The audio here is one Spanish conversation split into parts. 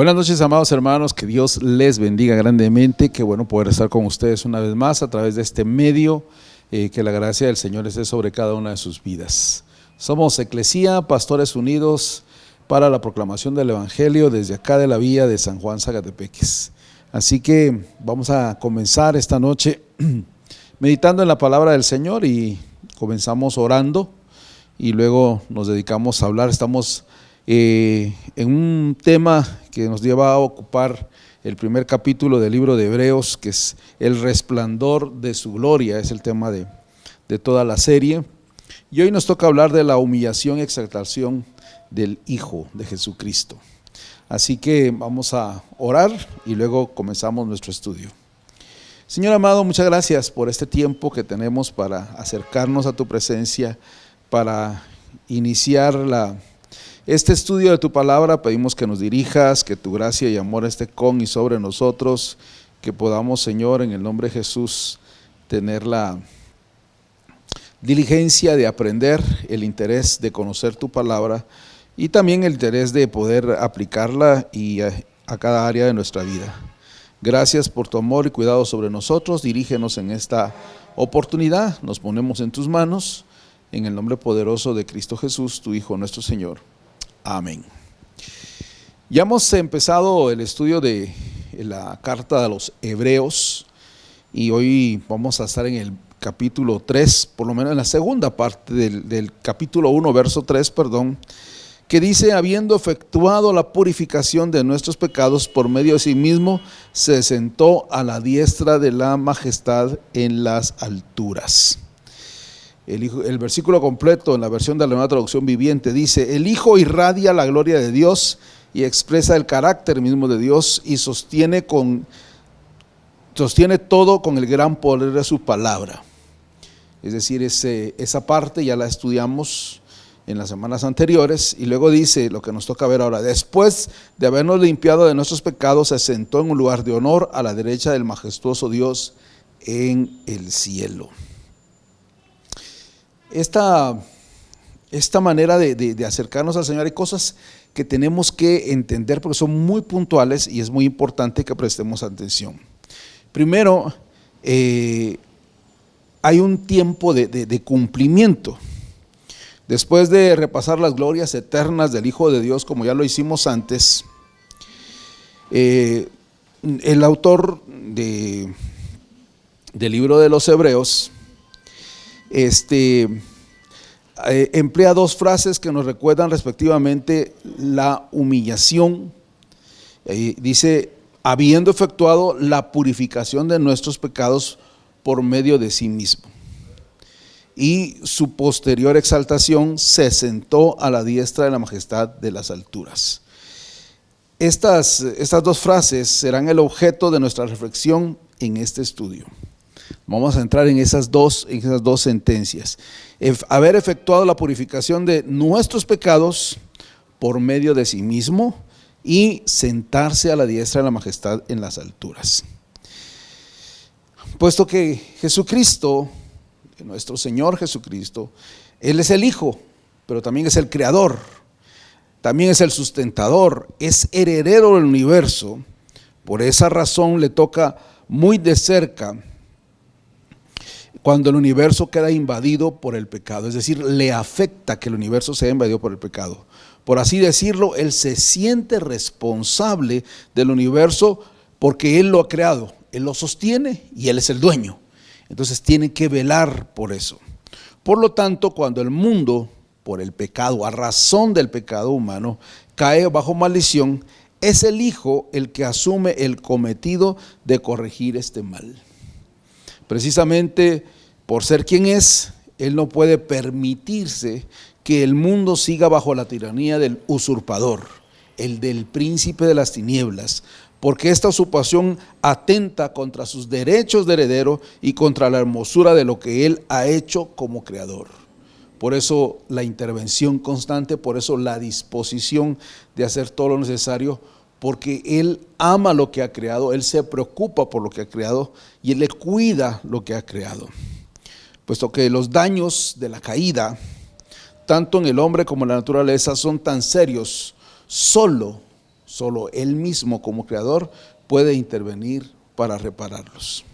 Buenas noches, amados hermanos, que Dios les bendiga grandemente. Qué bueno poder estar con ustedes una vez más a través de este medio, que la gracia del Señor esté sobre cada una de sus vidas. Somos Eclesía, Pastores Unidos para la proclamación del Evangelio desde acá de la villa de San Juan Zacatepeques. Así que vamos a comenzar esta noche meditando en la palabra del Señor y comenzamos orando y luego nos dedicamos a hablar. Estamos en un tema que nos lleva a ocupar el primer capítulo del libro de Hebreos, que es el resplandor de su gloria, es el tema de toda la serie. Y hoy nos toca hablar de la humillación y exaltación del Hijo de Jesucristo. Así que vamos a orar y luego comenzamos nuestro estudio. Señor amado, muchas gracias por este tiempo que tenemos para acercarnos a tu presencia, para iniciar este estudio de tu palabra. Pedimos que nos dirijas, que tu gracia y amor esté con y sobre nosotros, que podamos, Señor, en el nombre de Jesús, tener la diligencia de aprender, el interés de conocer tu palabra y también el interés de poder aplicarla y a cada área de nuestra vida. Gracias por tu amor y cuidado sobre nosotros. Dirígenos en esta oportunidad. Nos ponemos en tus manos, en el nombre poderoso de Cristo Jesús, tu Hijo, nuestro Señor. Amén. Ya hemos empezado el estudio de la carta de los Hebreos y hoy vamos a estar en el capítulo 3, por lo menos en la segunda parte del capítulo 1, verso 3, que dice: habiendo efectuado la purificación de nuestros pecados por medio de sí mismo, se sentó a la diestra de la majestad en las alturas. El versículo completo en la versión de la Nueva Traducción Viviente dice: el Hijo irradia la gloria de Dios y expresa el carácter mismo de Dios y sostiene todo con el gran poder de su palabra. Es decir, esa parte ya la estudiamos en las semanas anteriores y luego dice lo que nos toca ver ahora: después de habernos limpiado de nuestros pecados, se sentó en un lugar de honor a la derecha del majestuoso Dios en el cielo. Esta manera de acercarnos al Señor, hay cosas que tenemos que entender porque son muy puntuales y es muy importante que prestemos atención. Primero, hay un tiempo de cumplimiento. Después de repasar las glorias eternas del Hijo de Dios, como ya lo hicimos antes, el autor del libro de los Hebreos emplea dos frases que nos recuerdan respectivamente la humillación. Dice: habiendo efectuado la purificación de nuestros pecados por medio de sí mismo, y su posterior exaltación, se sentó a la diestra de la majestad de las alturas. Estas dos frases serán el objeto de nuestra reflexión en este estudio. Vamos a entrar en esas dos sentencias: haber efectuado la purificación de nuestros pecados por medio de sí mismo y sentarse a la diestra de la majestad en las alturas. Puesto que Jesucristo, nuestro Señor Jesucristo, Él es el Hijo, pero también es el Creador, también es el sustentador, es heredero del universo. Por esa razón le toca muy de cerca cuando el universo queda invadido por el pecado, es decir, le afecta que el universo sea invadido por el pecado. Por así decirlo, Él se siente responsable del universo porque Él lo ha creado, Él lo sostiene y Él es el dueño. Entonces tiene que velar por eso. Por lo tanto, cuando el mundo, por el pecado, a razón del pecado humano, cae bajo maldición, es el Hijo el que asume el cometido de corregir este mal. Precisamente por ser quien es, Él no puede permitirse que el mundo siga bajo la tiranía del usurpador, el del príncipe de las tinieblas, porque esta usurpación atenta contra sus derechos de heredero y contra la hermosura de lo que Él ha hecho como creador. Por eso la intervención constante, por eso la disposición de hacer todo lo necesario, porque Él ama lo que ha creado, Él se preocupa por lo que ha creado y Él le cuida lo que ha creado. Puesto que los daños de la caída, tanto en el hombre como en la naturaleza, son tan serios, solo Solo Él mismo como creador puede intervenir para repararlos.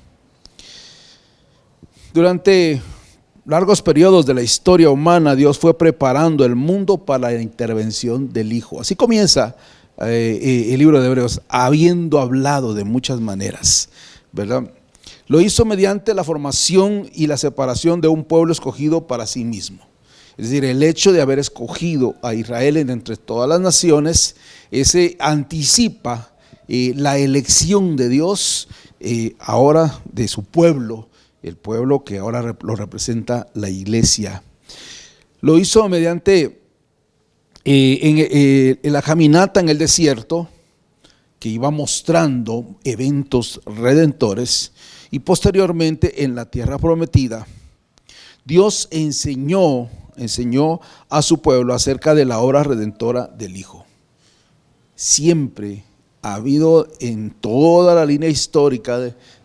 Durante largos periodos de la historia humana, Dios fue preparando el mundo para la intervención del Hijo. Así comienza el libro de Hebreos, habiendo hablado de muchas maneras, ¿verdad? Lo hizo mediante la formación y la separación de un pueblo escogido para sí mismo. Es decir, el hecho de haber escogido a Israel entre todas las naciones, ese anticipa la elección de Dios ahora de su pueblo, el pueblo que ahora lo representa la iglesia. Lo hizo mediante en la caminata en el desierto, que iba mostrando eventos redentores, y posteriormente en la tierra prometida. Dios enseñó a su pueblo acerca de la obra redentora del Hijo. Siempre ha habido en toda la línea histórica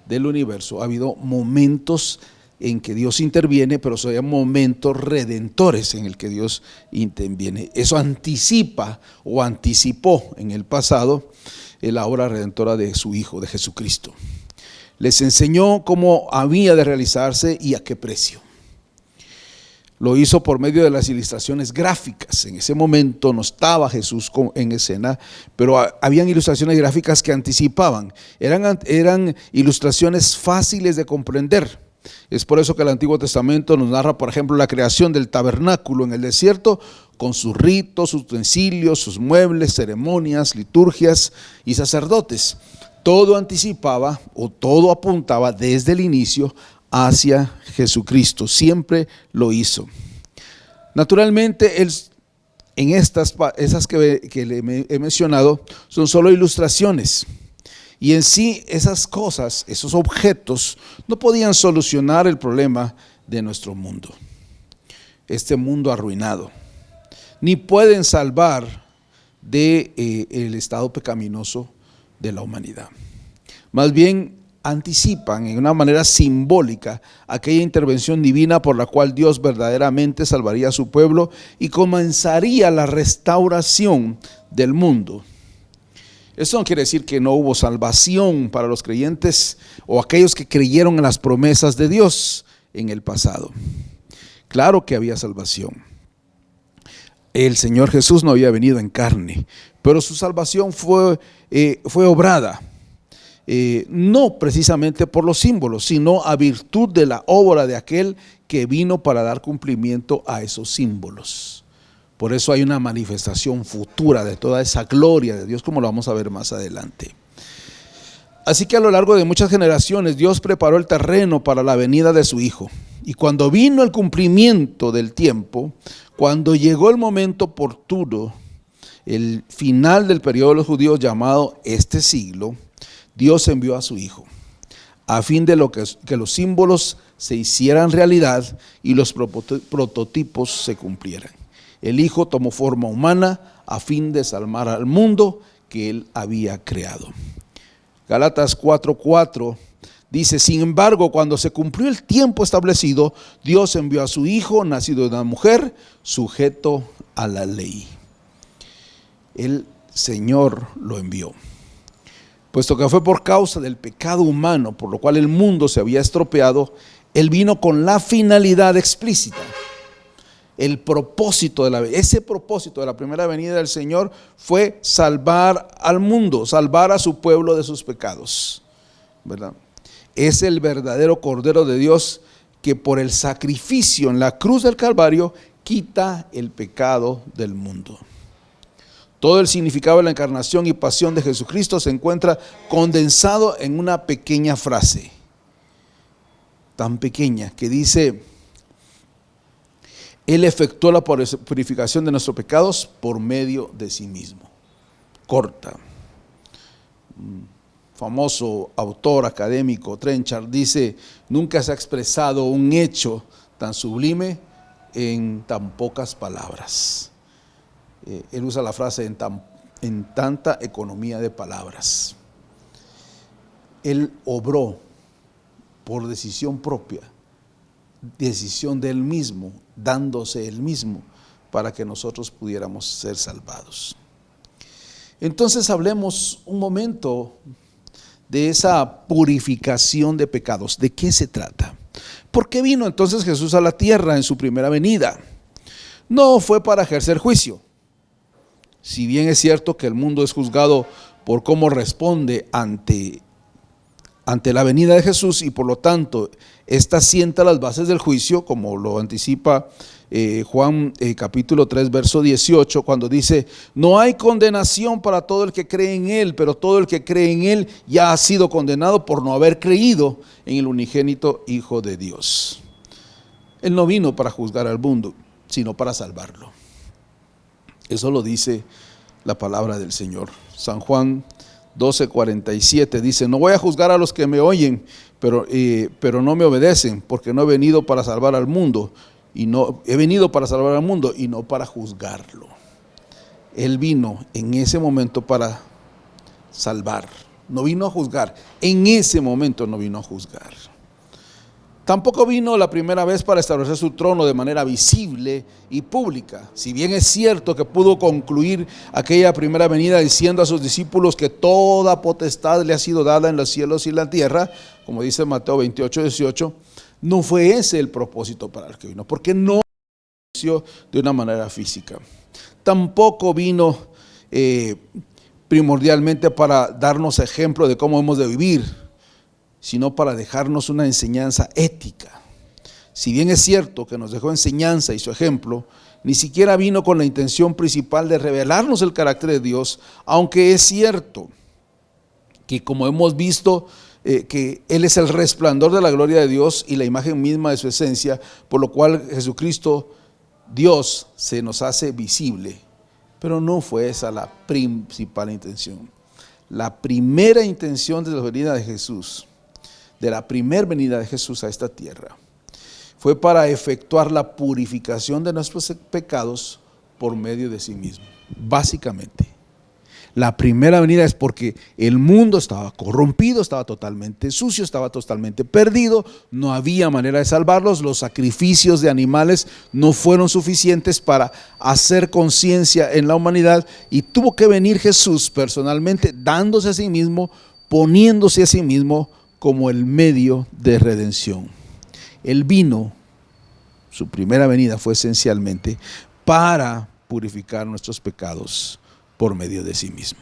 del universo, ha habido momentos en que Dios interviene, pero son momentos redentores en el que Dios interviene. Eso anticipa o anticipó en el pasado la obra redentora de su Hijo, de Jesucristo. Les enseñó cómo había de realizarse y a qué precio. Lo hizo por medio de las ilustraciones gráficas. En ese momento no estaba Jesús en escena, pero habían ilustraciones gráficas que anticipaban. Eran ilustraciones fáciles de comprender. Es por eso que el Antiguo Testamento nos narra, por ejemplo, la creación del tabernáculo en el desierto, con sus ritos, sus utensilios, sus muebles, ceremonias, liturgias y sacerdotes. Todo anticipaba o todo apuntaba desde el inicio hacia Jesucristo. Siempre lo hizo. Naturalmente, en esas que le he mencionado, son solo ilustraciones. Y en sí, esas cosas, esos objetos, no podían solucionar el problema de nuestro mundo, este mundo arruinado, ni pueden salvar del estado pecaminoso de la humanidad. Más bien anticipan en una manera simbólica aquella intervención divina por la cual Dios verdaderamente salvaría a su pueblo y comenzaría la restauración del mundo. Esto no quiere decir que no hubo salvación para los creyentes o aquellos que creyeron en las promesas de Dios en el pasado. Claro que había salvación. El Señor Jesús no había venido en carne, pero su salvación fue obrada. No precisamente por los símbolos, sino a virtud de la obra de aquel que vino para dar cumplimiento a esos símbolos. Por eso hay una manifestación futura de toda esa gloria de Dios, como lo vamos a ver más adelante. Así que a lo largo de muchas generaciones Dios preparó el terreno para la venida de su Hijo. Y cuando vino el cumplimiento del tiempo, cuando llegó el momento oportuno, el final del periodo de los judíos llamado este siglo, Dios envió a su Hijo, a fin de que los símbolos se hicieran realidad y los prototipos se cumplieran. El Hijo tomó forma humana a fin de salvar al mundo que Él había creado. Gálatas 4:4 dice: sin embargo, cuando se cumplió el tiempo establecido, Dios envió a su Hijo, nacido de una mujer, sujeto a la ley. El Señor lo envió. Puesto que fue por causa del pecado humano, por lo cual el mundo se había estropeado, Él vino con la finalidad explícita. El propósito ese propósito de la primera venida del Señor fue salvar al mundo, salvar a su pueblo de sus pecados, ¿verdad? Es el verdadero Cordero de Dios que por el sacrificio en la cruz del Calvario quita el pecado del mundo. Todo el significado de la encarnación y pasión de Jesucristo se encuentra condensado en una pequeña frase, tan pequeña, que dice: Él efectuó la purificación de nuestros pecados por medio de sí mismo. Corta. Famoso autor académico Trenchard dice: nunca se ha expresado un hecho tan sublime en tan pocas palabras. Él usa la frase en tanta economía de palabras. Él obró por decisión propia, decisión de Él mismo, dándose Él mismo para que nosotros pudiéramos ser salvados. Entonces hablemos un momento de esa purificación de pecados. ¿De qué se trata? ¿Por qué vino entonces Jesús a la tierra en su primera venida? No fue para ejercer juicio. Si bien es cierto que el mundo es juzgado por cómo responde ante la venida de Jesús, y por lo tanto esta sienta las bases del juicio, como lo anticipa Juan capítulo 3 verso 18, cuando dice: no hay condenación para todo el que cree en Él, pero todo el que cree en Él ya ha sido condenado por no haber creído en el unigénito Hijo de Dios. Él no vino para juzgar al mundo, sino para salvarlo. Eso lo dice la palabra del Señor. San Juan 12:47 dice: no voy a juzgar a los que me oyen, pero no me obedecen, porque no he venido para salvar al mundo, y no para juzgarlo. Él vino en ese momento para salvar, no vino a juzgar. En ese momento no vino a juzgar. Tampoco vino la primera vez para establecer su trono de manera visible y pública. Si bien es cierto que pudo concluir aquella primera venida diciendo a sus discípulos que toda potestad le ha sido dada en los cielos y la tierra, como dice Mateo 28:18, no fue ese el propósito para el que vino, porque no apareció de una manera física. Tampoco vino primordialmente para darnos ejemplo de cómo hemos de vivir, sino para dejarnos una enseñanza ética. Si bien es cierto que nos dejó enseñanza y su ejemplo, ni siquiera vino con la intención principal de revelarnos el carácter de Dios, aunque es cierto que, como hemos visto, que Él es el resplandor de la gloria de Dios y la imagen misma de su esencia, por lo cual Jesucristo, Dios, se nos hace visible. Pero no fue esa la principal intención. La primera intención de la venida de Jesús, de la primera venida de Jesús a esta tierra, fue para efectuar la purificación de nuestros pecados por medio de sí mismo. Básicamente, la primera venida es porque el mundo estaba corrompido, estaba totalmente sucio, estaba totalmente perdido, no había manera de salvarlos, los sacrificios de animales no fueron suficientes para hacer conciencia en la humanidad, y tuvo que venir Jesús personalmente, dándose a sí mismo, poniéndose a sí mismo como el medio de redención. Él vino, su primera venida fue esencialmente para purificar nuestros pecados por medio de sí mismo.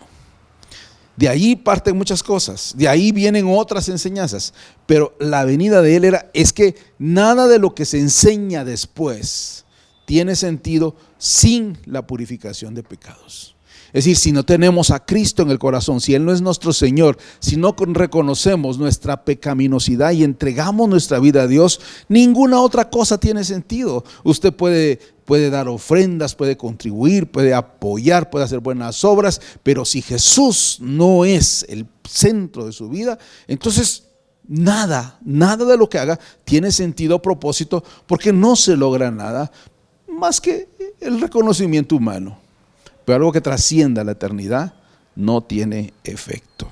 De ahí parten muchas cosas, de ahí vienen otras enseñanzas, pero la venida de Él es que nada de lo que se enseña después tiene sentido sin la purificación de pecados. Es decir, si no tenemos a Cristo en el corazón, si Él no es nuestro Señor, si no reconocemos nuestra pecaminosidad y entregamos nuestra vida a Dios, ninguna otra cosa tiene sentido. Usted puede dar ofrendas, puede contribuir, puede apoyar, puede hacer buenas obras, pero si Jesús no es el centro de su vida, entonces nada de lo que haga tiene sentido o propósito, porque no se logra nada más que el reconocimiento humano. Pero algo que trascienda la eternidad no tiene efecto.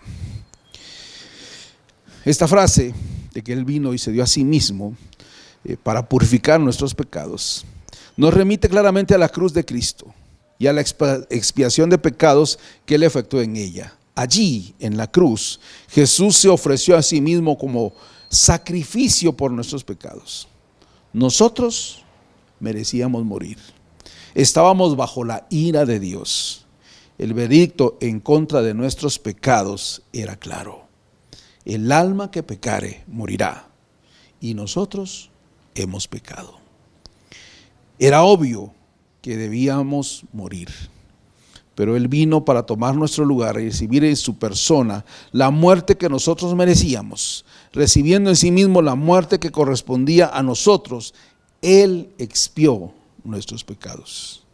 Esta frase de que Él vino y se dio a sí mismo para purificar nuestros pecados nos remite claramente a la cruz de Cristo y a la expiación de pecados que Él efectuó en ella. Allí, en la cruz, Jesús se ofreció a sí mismo como sacrificio por nuestros pecados. Nosotros merecíamos morir. Estábamos bajo la ira de Dios. El veredicto en contra de nuestros pecados era claro: el alma que pecare morirá, y nosotros hemos pecado. Era obvio que debíamos morir, pero Él vino para tomar nuestro lugar y recibir en su persona la muerte que nosotros merecíamos, recibiendo en sí mismo la muerte que correspondía a nosotros. Él expió nuestros pecados.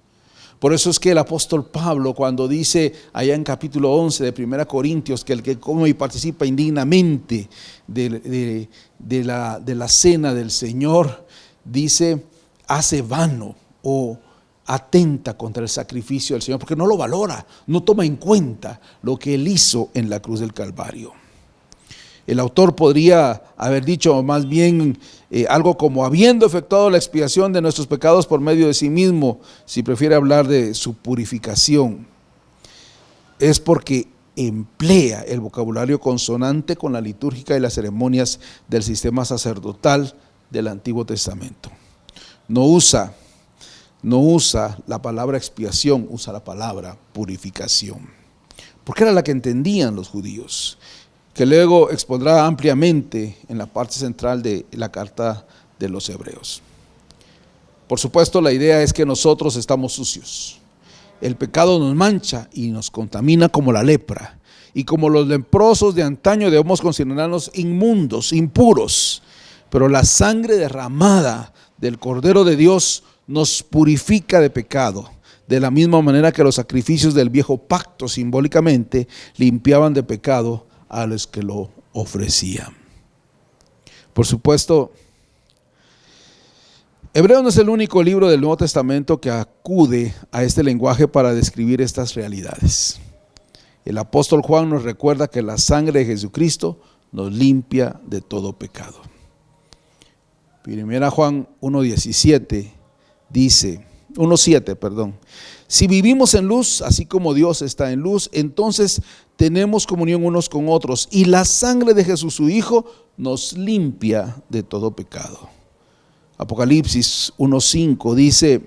Por eso es que el apóstol Pablo, cuando dice allá en capítulo 11 de 1 Corintios que el que come y participa indignamente de la cena del Señor, dice, hace vano o atenta contra el sacrificio del Señor, porque no lo valora, no toma en cuenta lo que Él hizo en la cruz del Calvario. El autor podría haber dicho más bien algo como: habiendo efectuado la expiación de nuestros pecados por medio de sí mismo, si prefiere hablar de su purificación. es porque emplea el vocabulario consonante con la litúrgica y las ceremonias del sistema sacerdotal del Antiguo Testamento. No usa la palabra expiación, usa la palabra purificación, porque era la que entendían los judíos, que luego expondrá ampliamente en la parte central de la carta de los Hebreos. Por supuesto, la idea es que nosotros estamos sucios. El pecado nos mancha y nos contamina como la lepra. Y como los leprosos de antaño debemos considerarnos inmundos, impuros. Pero la sangre derramada del Cordero de Dios nos purifica de pecado. De la misma manera que los sacrificios del viejo pacto simbólicamente limpiaban de pecado a los que lo ofrecían. Por supuesto, Hebreos no es el único libro del Nuevo Testamento que acude a este lenguaje para describir estas realidades. El apóstol Juan nos recuerda que la sangre de Jesucristo nos limpia de todo pecado. Primera Juan 1:7 dice, 1:7, si vivimos en luz, así como Dios está en luz, entonces tenemos comunión unos con otros, y la sangre de Jesús, su Hijo, nos limpia de todo pecado. Apocalipsis 1:5 dice,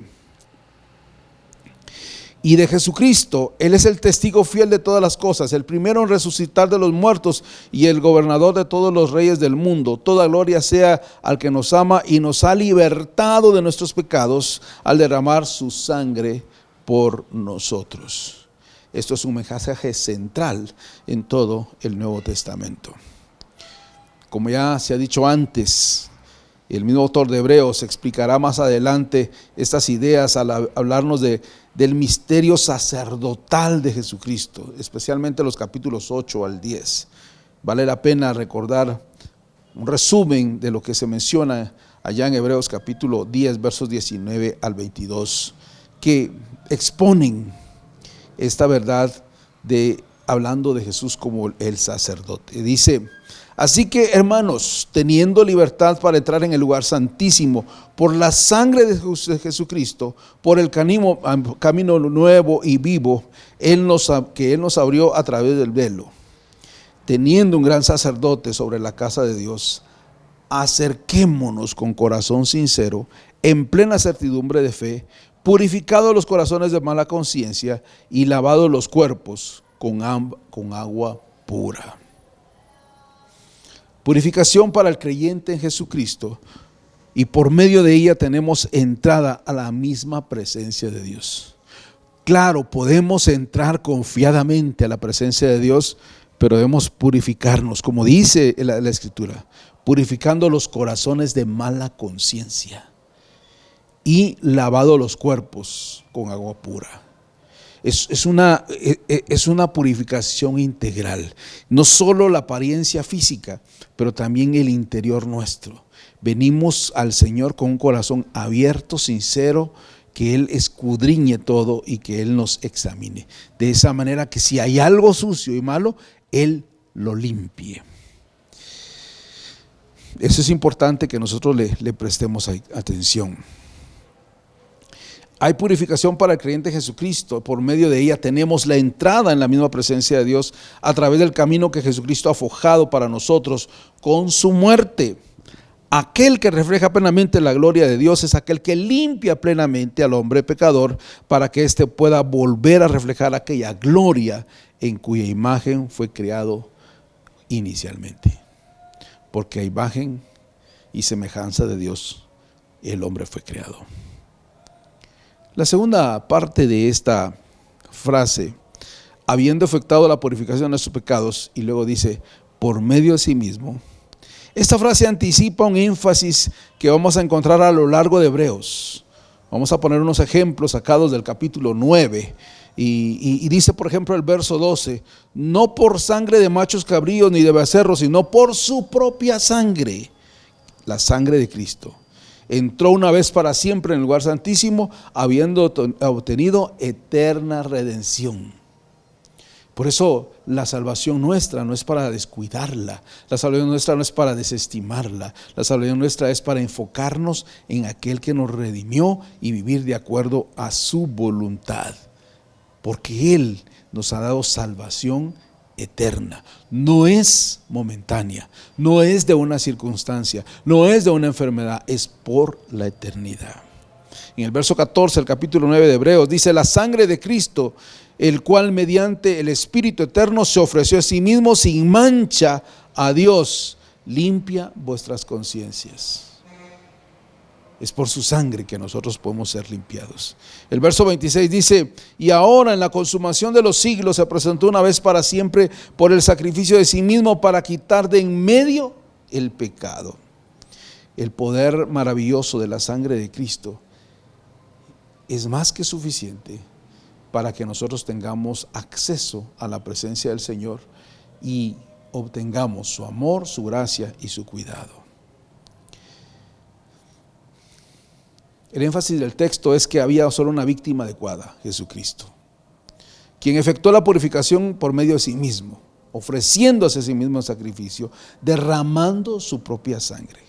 y de Jesucristo, Él es el testigo fiel de todas las cosas, el primero en resucitar de los muertos y el gobernador de todos los reyes del mundo. Toda gloria sea al que nos ama y nos ha libertado de nuestros pecados al derramar su sangre por nosotros. Esto es un mensaje central en todo el Nuevo Testamento. Como ya se ha dicho antes, el mismo autor de Hebreos explicará más adelante estas ideas al hablarnos del misterio sacerdotal de Jesucristo, especialmente los capítulos 8 al 10. Vale la pena recordar un resumen de lo que se menciona allá en Hebreos capítulo 10, versos 19 al 22, que exponen esta verdad hablando de Jesús como el sacerdote. Dice: así que, hermanos, teniendo libertad para entrar en el lugar santísimo por la sangre de Jesucristo, por el camino nuevo y vivo que Él nos abrió a través del velo, teniendo un gran sacerdote sobre la casa de Dios, acerquémonos con corazón sincero, en plena certidumbre de fe, purificados los corazones de mala conciencia y lavados los cuerpos con agua pura. Purificación para el creyente en Jesucristo, y por medio de ella tenemos entrada a la misma presencia de Dios. Claro, podemos entrar confiadamente a la presencia de Dios, pero debemos purificarnos, como dice la Escritura, purificando los corazones de mala conciencia y lavado los cuerpos con agua pura. Es una purificación integral, no solo la apariencia física, pero también el interior nuestro. Venimos al Señor con un corazón abierto, sincero, que Él escudriñe todo y que Él nos examine. De esa manera que si hay algo sucio y malo, Él lo limpie. Eso es importante que nosotros le prestemos atención. Hay purificación para el creyente de Jesucristo. Por medio de ella tenemos la entrada en la misma presencia de Dios a través del camino que Jesucristo ha forjado para nosotros con su muerte. Aquel que refleja plenamente la gloria de Dios es aquel que limpia plenamente al hombre pecador para que éste pueda volver a reflejar aquella gloria en cuya imagen fue creado inicialmente. Porque a imagen y semejanza de Dios el hombre fue creado. La segunda parte de esta frase, habiendo efectuado la purificación de nuestros pecados, y luego dice, por medio de sí mismo. Esta frase anticipa un énfasis que vamos a encontrar a lo largo de Hebreos. Vamos a poner unos ejemplos sacados del capítulo 9. Y dice, por ejemplo, el verso 12, no por sangre de machos cabríos ni de becerros, sino por su propia sangre, la sangre de Cristo. Entró una vez para siempre en el lugar santísimo, habiendo obtenido eterna redención. Por eso la salvación nuestra no es para descuidarla, la salvación nuestra no es para desestimarla, la salvación nuestra es para enfocarnos en aquel que nos redimió y vivir de acuerdo a su voluntad. porque Él nos ha dado salvación eterna. No es momentánea, no es de una circunstancia, no es de una enfermedad, es por la eternidad. En el verso 14, el capítulo 9 de Hebreos, dice: la sangre de Cristo, el cual mediante el Espíritu eterno se ofreció a sí mismo sin mancha a Dios, limpia vuestras conciencias. Es por su sangre que nosotros podemos ser limpiados. El verso 26 dice: y ahora en la consumación de los siglos se presentó una vez para siempre por el sacrificio de sí mismo para quitar de en medio el pecado. El poder maravilloso de la sangre de Cristo es más que suficiente para que nosotros tengamos acceso a la presencia del Señor y obtengamos su amor, su gracia y su cuidado. El énfasis del texto es que había solo una víctima adecuada, Jesucristo, quien efectuó la purificación por medio de sí mismo, ofreciéndose a sí mismo en sacrificio, derramando su propia sangre.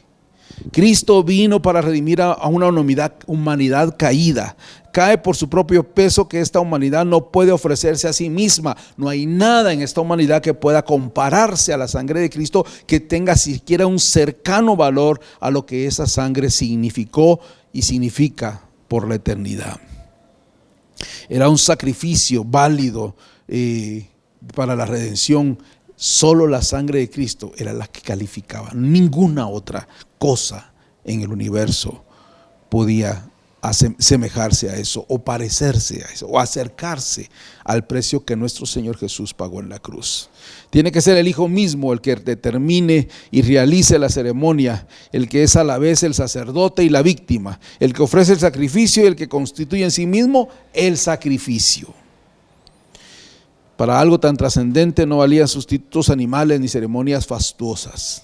Cristo vino para redimir a una humanidad caída. Cae por su propio peso, que esta humanidad no puede ofrecerse a sí misma. No hay nada en esta humanidad que pueda compararse a la sangre de Cristo, que tenga siquiera un cercano valor a lo que esa sangre significó y significa por la eternidad. Era un sacrificio válido para la redención. Solo la sangre de Cristo era la que calificaba. Ninguna otra cosa en el universo podía asemejarse a eso, o parecerse a eso, o acercarse al precio que nuestro Señor Jesús pagó en la cruz. Tiene que ser el Hijo mismo el que determine y realice la ceremonia, el que es a la vez el sacerdote y la víctima, el que ofrece el sacrificio y el que constituye en sí mismo el sacrificio. Para algo tan trascendente no valían sustitutos animales ni ceremonias fastuosas.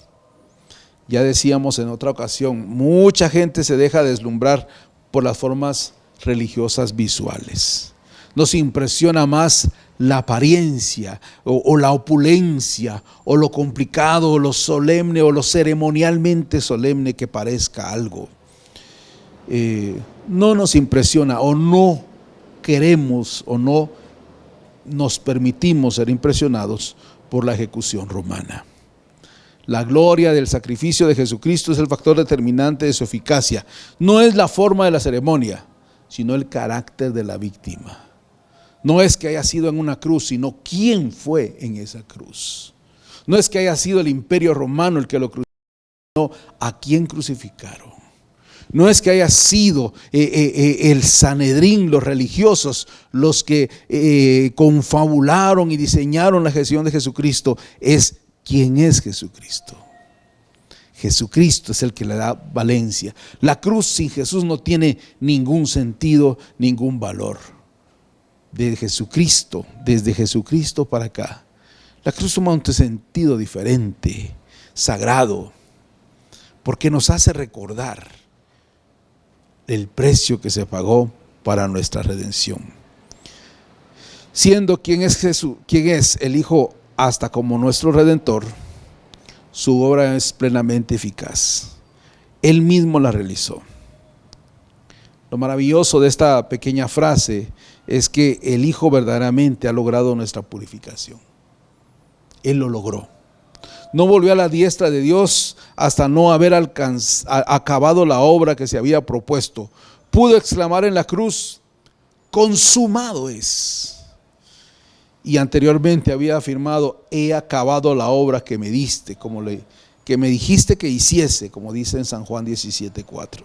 Ya decíamos en otra ocasión, mucha gente se deja deslumbrar por las formas religiosas visuales. Nos impresiona más la apariencia o la opulencia o lo complicado o lo solemne o lo ceremonialmente solemne que parezca algo. No nos impresiona, o no queremos, o no nos permitimos ser impresionados por la ejecución romana. La gloria del sacrificio de Jesucristo es el factor determinante de su eficacia. No es la forma de la ceremonia, sino el carácter de la víctima. No es que haya sido en una cruz, sino quién fue en esa cruz. No es que haya sido el imperio romano el que lo crucificó, sino a quién crucificaron. No es que haya sido el Sanedrín, los religiosos, los que confabularon y diseñaron la ejecución de Jesucristo. Es quién es Jesucristo. Jesucristo es el que le da valencia. La cruz sin Jesús no tiene ningún sentido, ningún valor. De Jesucristo, desde Jesucristo para acá, la cruz toma un sentido diferente, sagrado, porque nos hace recordar el precio que se pagó para nuestra redención. Siendo quien es Jesús, quien es el Hijo hasta como nuestro Redentor, su obra es plenamente eficaz. Él mismo la realizó. Lo maravilloso de esta pequeña frase es que el Hijo verdaderamente ha logrado nuestra purificación. Él lo logró. No volvió a la diestra de Dios hasta no haber acabado la obra que se había propuesto. Pudo exclamar en la cruz: consumado es. Y anteriormente había afirmado: he acabado la obra que me diste, que me dijiste que hiciese, como dice en San Juan 17:4.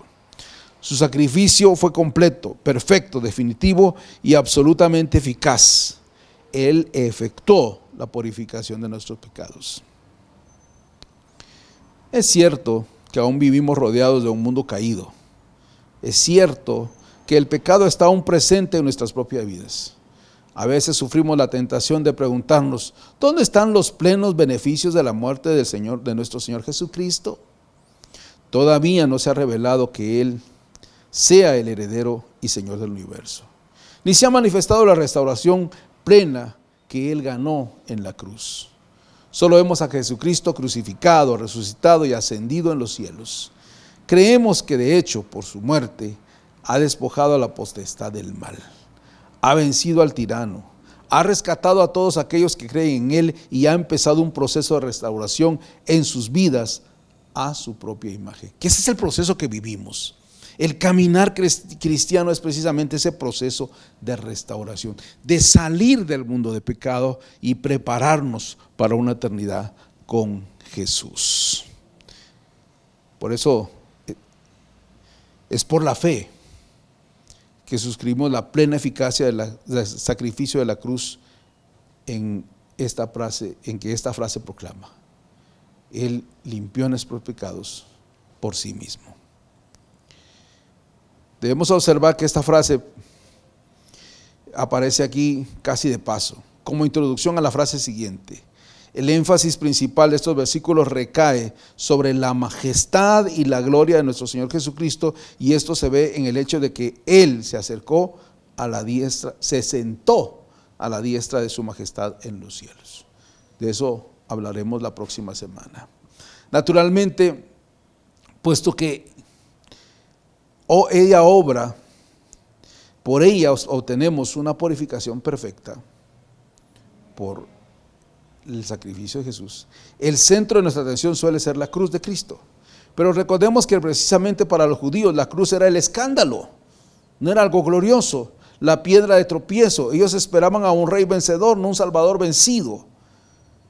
Su sacrificio fue completo, perfecto, definitivo y absolutamente eficaz. Él efectuó la purificación de nuestros pecados. Es cierto que aún vivimos rodeados de un mundo caído. Es cierto que el pecado está aún presente en nuestras propias vidas. A veces sufrimos la tentación de preguntarnos: ¿dónde están los plenos beneficios de la muerte de nuestro Señor Jesucristo? Todavía no se ha revelado que Él sea el heredero y Señor del universo, ni se ha manifestado la restauración plena que Él ganó en la cruz. Solo vemos a Jesucristo crucificado, resucitado y ascendido en los cielos. Creemos que de hecho por su muerte ha despojado a la potestad del mal, ha vencido al tirano, ha rescatado a todos aquellos que creen en Él y ha empezado un proceso de restauración en sus vidas a su propia imagen. Que ese es el proceso que vivimos. El caminar cristiano es precisamente ese proceso de restauración, de salir del mundo de pecado y prepararnos para una eternidad con Jesús. Por eso es por la fe que suscribimos la plena eficacia del sacrificio de la cruz en esta frase, en que esta frase proclama: Él limpió nuestros pecados por sí mismo. Debemos observar que esta frase aparece aquí casi de paso, como introducción a la frase siguiente. El énfasis principal de estos versículos recae sobre la majestad y la gloria de nuestro Señor Jesucristo, y esto se ve en el hecho de que Él se acercó a la diestra, se sentó a la diestra de su majestad en los cielos. De eso hablaremos la próxima semana. Naturalmente, puesto que ella obra, por ella obtenemos una purificación perfecta por el sacrificio de Jesús. El centro de nuestra atención suele ser la cruz de Cristo, pero recordemos que precisamente para los judíos la cruz era el escándalo, no era algo glorioso, la piedra de tropiezo. Ellos esperaban a un rey vencedor, no un salvador vencido.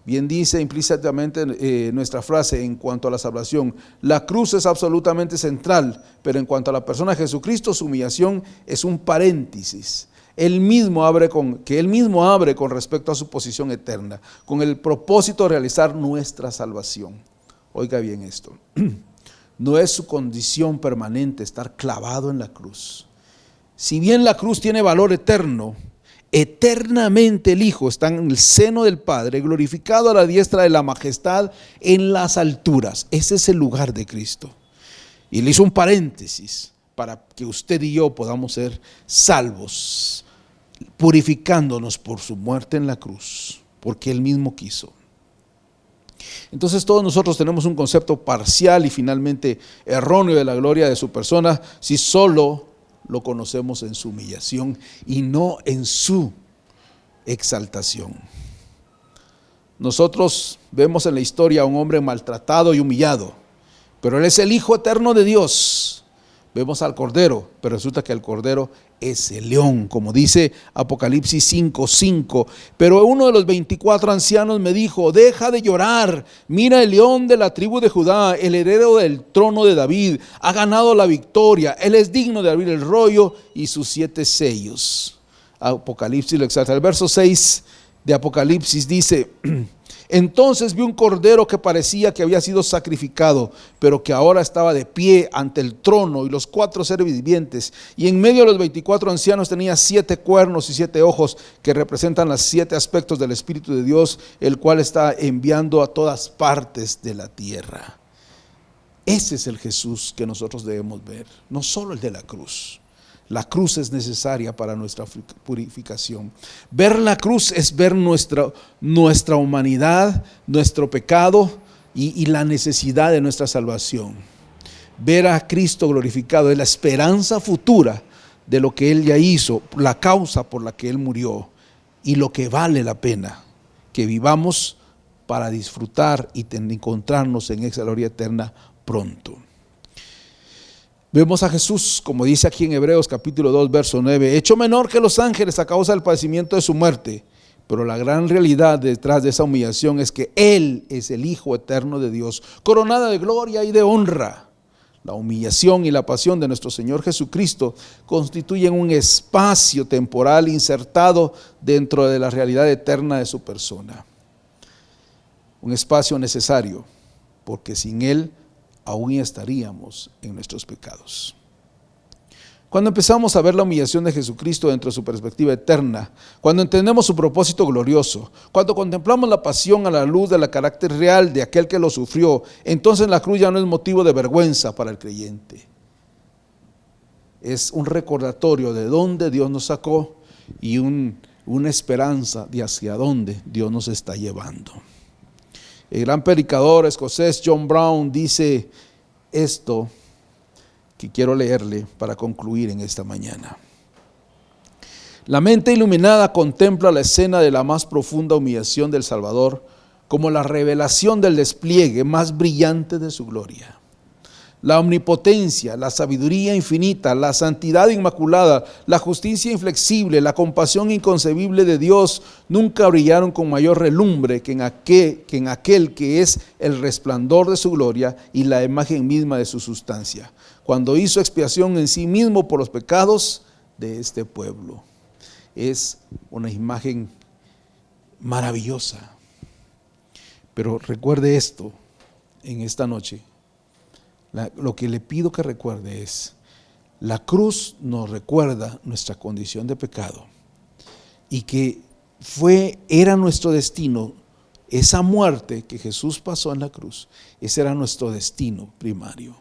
Bien dice implícitamente nuestra frase en cuanto a la salvación: la cruz es absolutamente central, pero en cuanto a la persona de Jesucristo, su humillación es un paréntesis. Él mismo abre con respecto a su posición eterna, con el propósito de realizar nuestra salvación. Oiga bien esto: no es su condición permanente estar clavado en la cruz. Si bien la cruz tiene valor eterno, eternamente el Hijo está en el seno del Padre, glorificado a la diestra de la majestad en las alturas. Ese es el lugar de Cristo. Y le hizo un paréntesis para que usted y yo podamos ser salvos, purificándonos por su muerte en la cruz, porque Él mismo quiso. Entonces todos nosotros tenemos un concepto parcial y finalmente erróneo de la gloria de su persona si solo lo conocemos en su humillación y no en su exaltación. Nosotros vemos en la historia a un hombre maltratado y humillado, pero Él es el Hijo eterno de Dios. Vemos al Cordero, pero resulta que el Cordero es el león, como dice Apocalipsis 5:5. Pero uno de los 24 ancianos me dijo: deja de llorar, mira, el león de la tribu de Judá, el heredero del trono de David, ha ganado la victoria. Él es digno de abrir el rollo y sus 7 sellos. Apocalipsis lo exalta. El verso 6 de Apocalipsis dice: entonces vi un cordero que parecía que había sido sacrificado, pero que ahora estaba de pie ante el trono y los 4 seres vivientes, y en medio de los 24 ancianos tenía 7 cuernos y 7 ojos, que representan los 7 aspectos del Espíritu de Dios, el cual está enviando a todas partes de la tierra. Ese es el Jesús que nosotros debemos ver, no solo el de la cruz. La cruz es necesaria para nuestra purificación. Ver la cruz es ver nuestra humanidad, nuestro pecado y la necesidad de nuestra salvación. Ver a Cristo glorificado es la esperanza futura de lo que Él ya hizo, la causa por la que Él murió y lo que vale la pena que vivamos para disfrutar y encontrarnos en esa gloria eterna pronto. Vemos a Jesús, como dice aquí en Hebreos capítulo 2, verso 9, hecho menor que los ángeles a causa del padecimiento de su muerte. Pero la gran realidad detrás de esa humillación es que Él es el Hijo eterno de Dios, coronada de gloria y de honra. La humillación y la pasión de nuestro Señor Jesucristo constituyen un espacio temporal insertado dentro de la realidad eterna de su persona. Un espacio necesario, porque sin Él aún estaríamos en nuestros pecados. Cuando empezamos a ver la humillación de Jesucristo dentro de su perspectiva eterna, cuando entendemos su propósito glorioso, cuando contemplamos la pasión a la luz del carácter real de aquel que lo sufrió, entonces la cruz ya no es motivo de vergüenza para el creyente. Es un recordatorio de dónde Dios nos sacó y una esperanza de hacia dónde Dios nos está llevando. El gran predicador escocés John Brown dice esto que quiero leerle para concluir en esta mañana. La mente iluminada contempla la escena de la más profunda humillación del Salvador como la revelación del despliegue más brillante de su gloria. La omnipotencia, la sabiduría infinita, la santidad inmaculada, la justicia inflexible, la compasión inconcebible de Dios nunca brillaron con mayor relumbre que en aquel que es el resplandor de su gloria y la imagen misma de su sustancia, cuando hizo expiación en sí mismo por los pecados de este pueblo. Es una imagen maravillosa. Pero recuerde esto en esta noche. Lo que le pido que recuerde es, la cruz nos recuerda nuestra condición de pecado y que era nuestro destino, esa muerte que Jesús pasó en la cruz, ese era nuestro destino primario.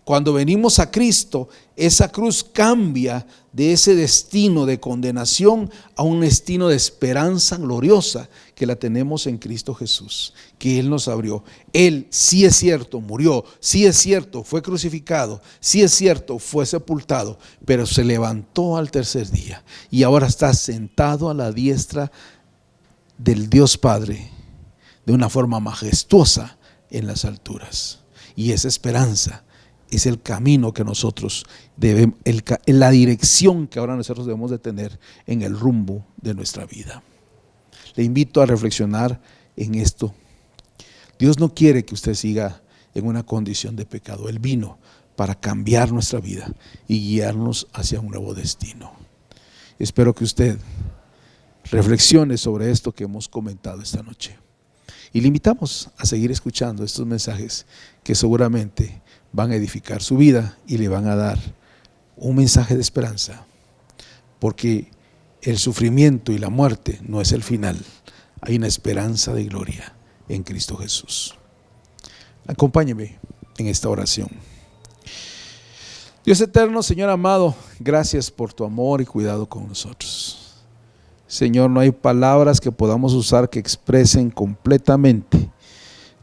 Cuando venimos a Cristo, esa cruz cambia de ese destino de condenación a un destino de esperanza gloriosa que la tenemos en Cristo Jesús, que Él nos abrió. Él, sí es cierto, murió, sí es cierto, fue crucificado, sí es cierto, fue sepultado, pero se levantó al tercer día y ahora está sentado a la diestra del Dios Padre de una forma majestuosa en las alturas. Y esa esperanza es el camino que nosotros debemos, la dirección que ahora nosotros debemos de tener en el rumbo de nuestra vida. Le invito a reflexionar en esto. Dios no quiere que usted siga en una condición de pecado. Él vino para cambiar nuestra vida y guiarnos hacia un nuevo destino. Espero que usted reflexione sobre esto que hemos comentado esta noche. Y le invitamos a seguir escuchando estos mensajes que seguramente van a edificar su vida y le van a dar un mensaje de esperanza, porque el sufrimiento y la muerte no es el final. Hay una esperanza de gloria en Cristo Jesús. Acompáñeme en esta oración. Dios eterno, Señor amado, gracias por tu amor y cuidado con nosotros. Señor, no hay palabras que podamos usar que expresen completamente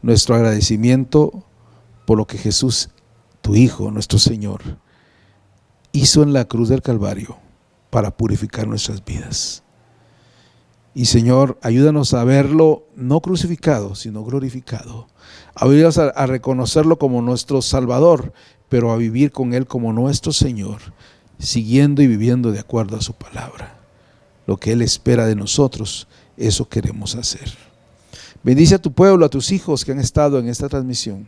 nuestro agradecimiento por lo que Jesús, tu Hijo, nuestro Señor, hizo en la cruz del Calvario para purificar nuestras vidas. Y Señor, ayúdanos a verlo no crucificado, sino glorificado. Ayúdanos a reconocerlo como nuestro Salvador, pero a vivir con Él como nuestro Señor, siguiendo y viviendo de acuerdo a su palabra. Lo que Él espera de nosotros, eso queremos hacer. Bendice a tu pueblo, a tus hijos que han estado en esta transmisión.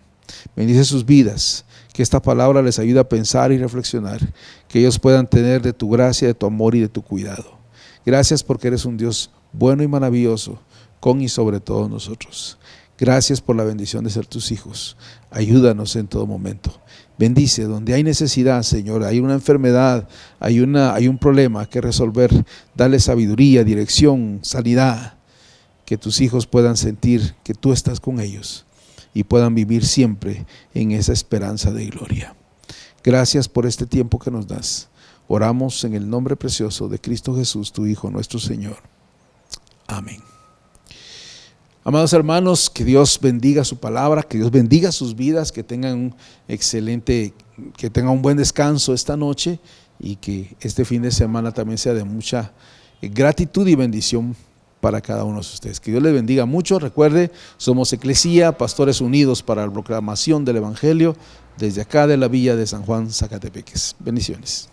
Bendice sus vidas, que esta palabra les ayude a pensar y reflexionar, que ellos puedan tener de tu gracia, de tu amor y de tu cuidado. Gracias porque eres un Dios bueno y maravilloso, con y sobre todos nosotros. Gracias por la bendición de ser tus hijos. Ayúdanos en todo momento. Bendice donde hay necesidad, Señor, hay una enfermedad, hay un problema que resolver. Dale sabiduría, dirección, sanidad, que tus hijos puedan sentir que tú estás con ellos y puedan vivir siempre en esa esperanza de gloria. Gracias por este tiempo que nos das. Oramos en el nombre precioso de Cristo Jesús, tu Hijo, nuestro Señor. Amén. Amados hermanos, que Dios bendiga su palabra, que Dios bendiga sus vidas, que tengan un buen descanso esta noche y que este fin de semana también sea de mucha gratitud y bendición para cada uno de ustedes. Que Dios les bendiga mucho. Recuerde, somos Eclesía, pastores unidos para la proclamación del Evangelio, desde acá de la villa de San Juan, Zacatepeques. Bendiciones.